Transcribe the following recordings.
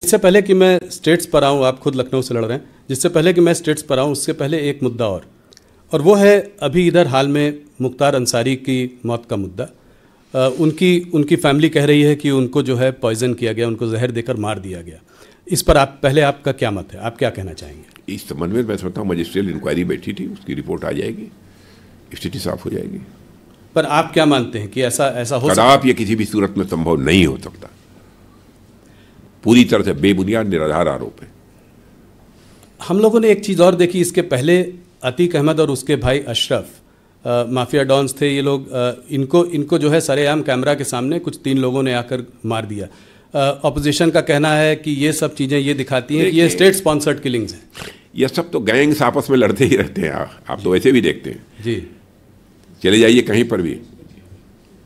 इससे पहले कि मैं स्टेट्स पर आऊँ, आप खुद लखनऊ से लड़ रहे हैं, जिससे पहले कि मैं स्टेट्स पर आऊँ उससे पहले एक मुद्दा और वो है अभी इधर हाल में मुख्तार अंसारी की मौत का मुद्दा। उनकी फैमिली कह रही है कि उनको जो है पॉइजन किया गया, उनको जहर देकर मार दिया गया। इस पर आपका क्या मत है, आप क्या कहना चाहेंगे? इस संबंध में मैं समझता हूँ मजिस्ट्रियल इंक्वायरी बैठी थी, उसकी रिपोर्ट आ जाएगी, स्थिति साफ हो जाएगी। पर आप क्या मानते हैं कि ऐसा हो सकता है? ये किसी भी सूरत में संभव नहीं हो सकता, पूरी तरह से बेबुनियाद निराधार आरोप है। हम लोगों ने एक चीज़ और देखी, इसके पहले अतीक अहमद और उसके भाई अशरफ माफिया डॉन्स थे ये लोग, इनको जो है सरेआम कैमरा के सामने कुछ 3 लोगों ने आकर मार दिया। ऑपोजिशन का कहना है कि ये सब चीज़ें ये दिखाती हैं कि ये स्टेट स्पॉन्सर्ड किलिंग्स हैं। ये सब तो गैंग्स आपस में लड़ते ही रहते हैं, आप तो वैसे भी देखते हैं जी। चले जाइए कहीं पर भी,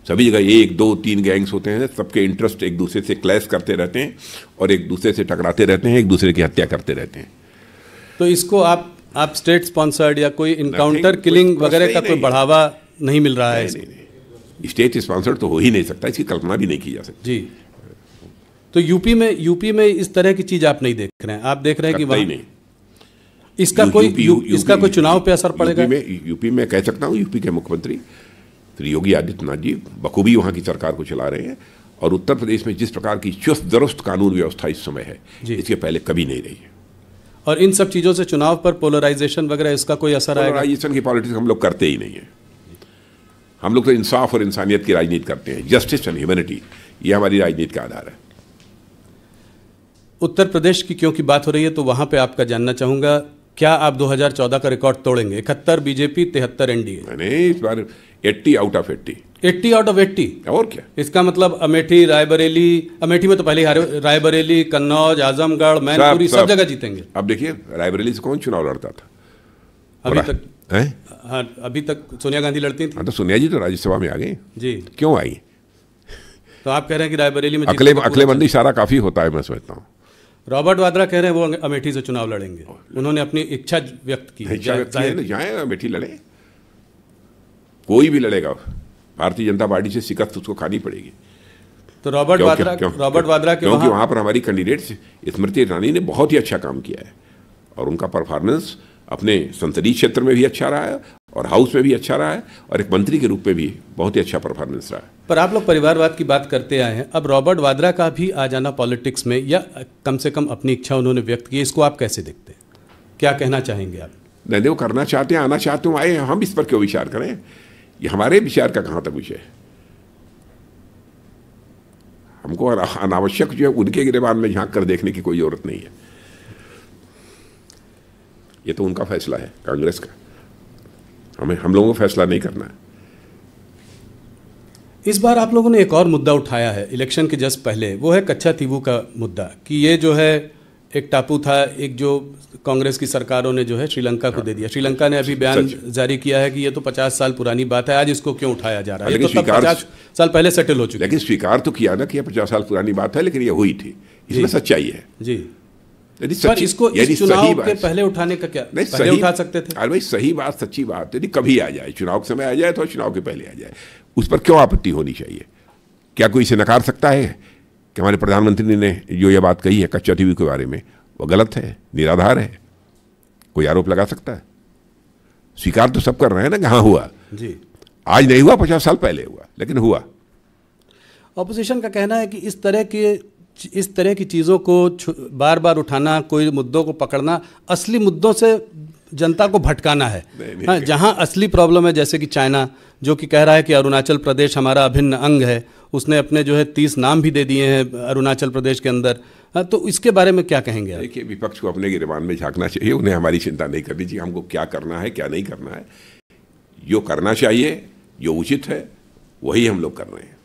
सभी जगह 1, 2, 3 गैंग्स होते हैं, सबके इंटरेस्ट एक दूसरे से क्लैश करते रहते हैं और एक दूसरे से टकराते रहते हैं, एक दूसरे की हत्या करते रहते हैं। तो इसको आप स्टेट स्पॉन्सर्ड या कोई इनकाउंटर किलिंग वगैरह का कोई बढ़ावा नहीं मिल रहा है? नहीं, स्टेट स्पॉन्सर्ड तो हो ही नहीं सकता, इसकी कल्पना भी नहीं की जा सकती। जी। तो यूपी में इस तरह की चीज आप नहीं देख रहे हैं, आप देख रहे हैं कि वहाँ नहीं इसका कोई चुनाव पे असर पड़ेगा? यूपी में कह सकता हूँ, यूपी के मुख्यमंत्री श्री योगी आदित्यनाथ जी बखूबी वहाँ की सरकार को चला रहे हैं और उत्तर प्रदेश में जिस प्रकार की चुस्त दुरुस्त कानून व्यवस्था इस समय है, इसके पहले कभी नहीं रही है। और इन सब चीज़ों से चुनाव पर पोलराइजेशन वगैरह इसका कोई असर आएगा? पोलराइजेशन की पॉलिटिक्स हम लोग करते ही नहीं है। हम लोग तो इंसाफ और इंसानियत की राजनीति करते हैं, जस्टिस एंड ह्यूमैनिटी, ये हमारी राजनीति का आधार है। उत्तर प्रदेश की क्योंकि बात हो रही है तो वहाँ पे आपका जानना चाहूँगा, क्या आप 2014 का रिकॉर्ड तोड़ेंगे? 71 बीजेपी, 73 एनडीए। नहीं, इस बार 80 आउट ऑफ 80। 80 out of 80? और क्या? इसका मतलब अमेठी, रायबरेली, अमेठी में तो पहले ही रायबरेली, कन्नौज, आजमगढ़, मैनपुरी सब जगह जीतेंगे। अब देखिए रायबरेली से कौन चुनाव लड़ता था अभी तक? हाँ, अभी तक सोनिया गांधी लड़ती थी। हाँ, तो सोनिया जी तो राज्यसभा में आ गई जी, क्यों आई? तो आप कह रहे हैं कि रायबरेली में अकलेमंदी सारा काफी होता है, मैं समझता हूँ। रॉबर्ट वाड्रा कह रहे हैं वो अमेठी से चुनाव लड़ेंगे, उन्होंने अपनी इच्छा व्यक्त की। जाए अमेठी लड़े, कोई भी लड़ेगा, भारतीय जनता पार्टी से शिकस्त उसको खानी पड़ेगी। तो रॉबर्ट वाड्रा क्योंकि वहाँ पर हमारी कैंडिडेट स्मृति ईरानी ने बहुत ही अच्छा काम किया है और उनका परफॉर्मेंस अपने संसदीय क्षेत्र में भी अच्छा रहा है और हाउस में भी अच्छा रहा है और एक मंत्री के रूप में भी बहुत ही अच्छा परफॉर्मेंस रहा है। पर आप लोग परिवारवाद की बात करते आए हैं, अब रॉबर्ट वाड्रा का भी आ जाना पॉलिटिक्स में, या कम से कम अपनी इच्छा उन्होंने व्यक्त की, इसको आप कैसे देखते हैं? क्या कहना चाहेंगे आप? नहीं, वो करना चाहते हैं, आना चाहते हो, आए, हम इस पर क्यों विचार करें? ये हमारे विचार का कहाँ तक विषय है? हमको अनावश्यक जो है उनके गिरेबान में झांक कर देखने की कोई जरूरत नहीं है। ये तो उनका फैसला है, कांग्रेस का, हम लोगों को फैसला नहीं करना है। इस बार आप लोगों ने एक और मुद्दा उठाया है इलेक्शन के जस्ट पहले, वो है कच्छातीवू का मुद्दा, कि ये जो है एक टापू था, एक जो कांग्रेस की सरकारों ने जो है श्रीलंका को दे दिया। श्रीलंका ने अभी बयान जारी किया है कि ये तो 50 साल पुरानी बात है, आज इसको क्यों उठाया जा रहा है? ये तो 50 साल पहले सेटल हो चुकी है। लेकिन स्वीकार तो किया ना कि 50 साल पुरानी बात है, लेकिन ये हुई थी, इसमें सच्चाई है जी। पर इसको चुनाव के पहले उठाने का क्या, पहले उठा सकते थे? अरे भाई, सही बात, सच्ची बात, यदि कभी आ जाए, चुनाव के समय आ जाए तो चुनाव के पहले आ जाए, उस पर क्यों आपत्ति होनी चाहिए? क्या कोई इसे नकार सकता है कि हमारे प्रधानमंत्री ने जो ये बात कही है कच्छातीवू के बारे में वो गलत है, निराधार है? कोई आरोप लगा सकता है? स्वीकार तो सब कर रहे हैं ना कि हाँ हुआ जी, आज नहीं हुआ, 50 साल पहले हुआ, लेकिन हुआ। ऑपोजिशन का कहना है कि इस तरह की चीज़ों को बार बार उठाना, कोई मुद्दों को पकड़ना, असली मुद्दों से जनता को भटकाना है। हाँ, जहाँ असली प्रॉब्लम है, जैसे कि चाइना जो कि कह रहा है कि अरुणाचल प्रदेश हमारा अभिन्न अंग है, उसने अपने जो है 30 नाम भी दे दिए हैं अरुणाचल प्रदेश के अंदर। हाँ, तो इसके बारे में क्या कहेंगे? देखिए, विपक्ष को अपने गिरबान में झांकना चाहिए, उन्हें हमारी चिंता नहीं करनी चाहिए, हमको क्या करना है क्या नहीं करना है। जो करना चाहिए, जो उचित है, वही हम लोग कर रहे हैं।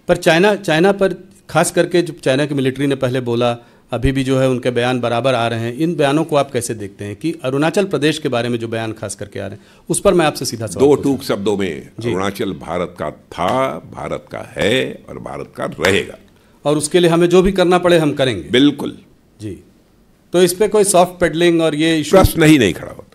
पर चाइना पर खास करके जो चाइना की मिलिट्री ने पहले बोला, अभी भी जो है उनके बयान बराबर आ रहे हैं, इन बयानों को आप कैसे देखते हैं कि अरुणाचल प्रदेश के बारे में जो बयान खास करके आ रहे हैं, उस पर मैं आपसे सीधा सवाल दो टूक शब्दों में, अरुणाचल भारत का था, भारत का है और भारत का रहेगा, और उसके लिए हमें जो भी करना पड़े हम करेंगे। बिल्कुल जी। तो इस पे कोई सॉफ्ट पेडलिंग और ये प्रश्न नहीं खड़ा होता।